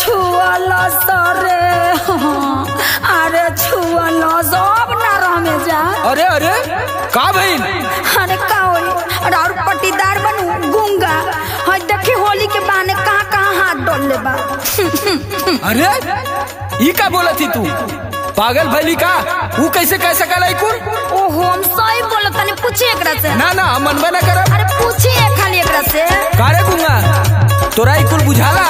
छुअला सरे अरे छुअला सब नरह में जा। अरे अरे का भइल? अरे का होई अरे और पट्टीदार बनू गूंगा हई देखी होली के बहाने कहाँ कहाँ हाथ डोल ले बा। अरे ई का बोला थी तू? पागल भैली का? वो कैसे कह सकला इकुल? ओहो हम सही बोलो तनी पूछी एकरा से। ना ना हम मनबे ना करब। अरे पूछी खाली एकरा से। कारे गूंगा तोरा इकुल बुझाला?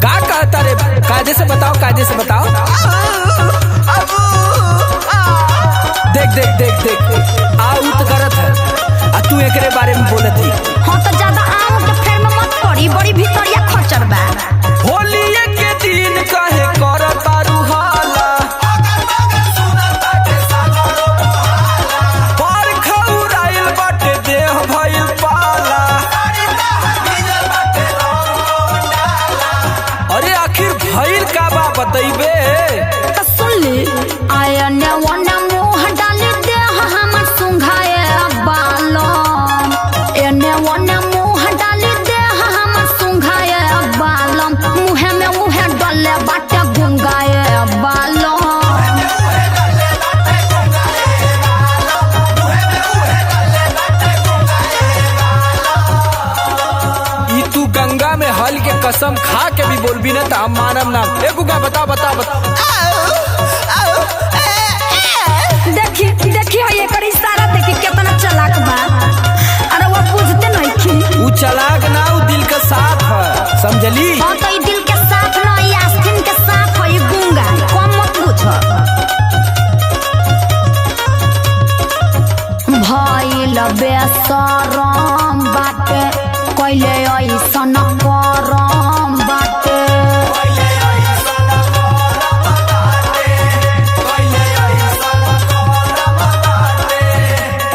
का कहता रे? कायदे से बताओ, कायदे से बताओ। देख देख देख देख आउत करत है आ तू एकरे बारे में बोलत ही। हाँ तो ज्यादा आम के फेर में मत पड़ी, बड़ी भीतरिया खचर बा। होली के दिन काहे करत तारू हाला? बार खौराइल बाटे देह भइल पाला। अरे आखिर भइल का बा बतइबे? तो सुन ली आयने वने मुंह डाली दे हमर सुंघाए बालम। एने वने मुंह डाली दे हमर सुंघाए बालम। मुहे में मुहे डले बाटे गुंगाए बालम। ई तू गंगा में हल के कसम खा के भी बोलबी ना त हम मानब ना। ए गुगा बता बता बता। देखी देखी ये कर इशारा देखी कितना चालाक बा। अरे वो पूछते नहीं की ऊ चालाक ना ऊ दिल का साफ है, समझली? हाँ तो ये दिल के साथ ना ये आस्तीन के साथ है ये गूंगा कम मत पूछो। भइल बेसरम बाटे कइले ऐसन करम बाटे।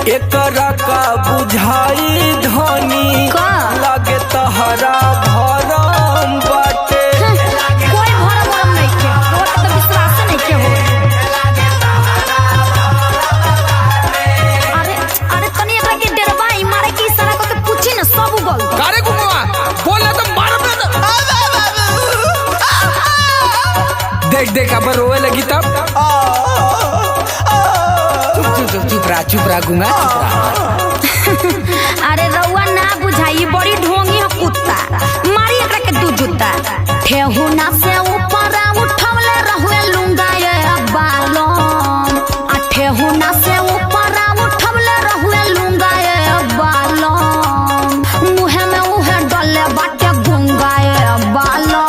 एकरा का बुझाई धनी का? लगे तहरा भरम बाटे। कोई भरम नहीं के वो तो विश्वास नहीं के हो। अरे अरे तनी एकरा के डरवाई मारे की इशारा को के पूछी ना सब उगल। कारे गुंगवा बोला तो मारब ना। देख देख अब रोए लगी तब। चुप रहा गुंगा चुप रहा। अरे रउआ ना बुझाई बड़ी ढोंगी है कुत्ता मारी एकरा के दू जूता। ठेहुना से ऊपर उठवले रहुए लुंगा ये बालम। आ ठेहुना से ऊपर उठवले रहुए लुंगा ये बालम। मुहे में उहे डले बाटे गुंगा ये बालम।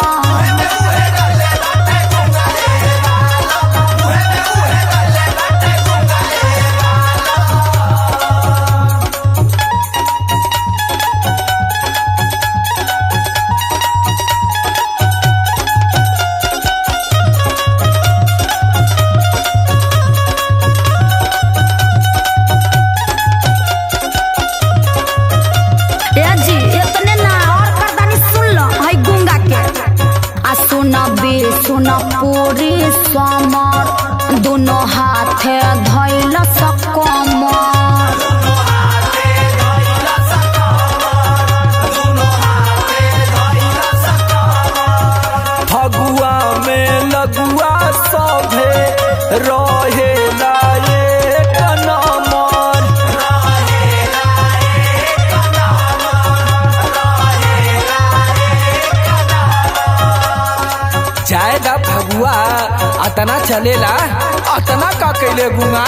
पूरी समर दोनों हाथे धैल सकमर। फगुआ में लगुआ सभे रहे लायक नमन। जाएगा फगुआ अतना चलेला अतना का कैले गुंगा।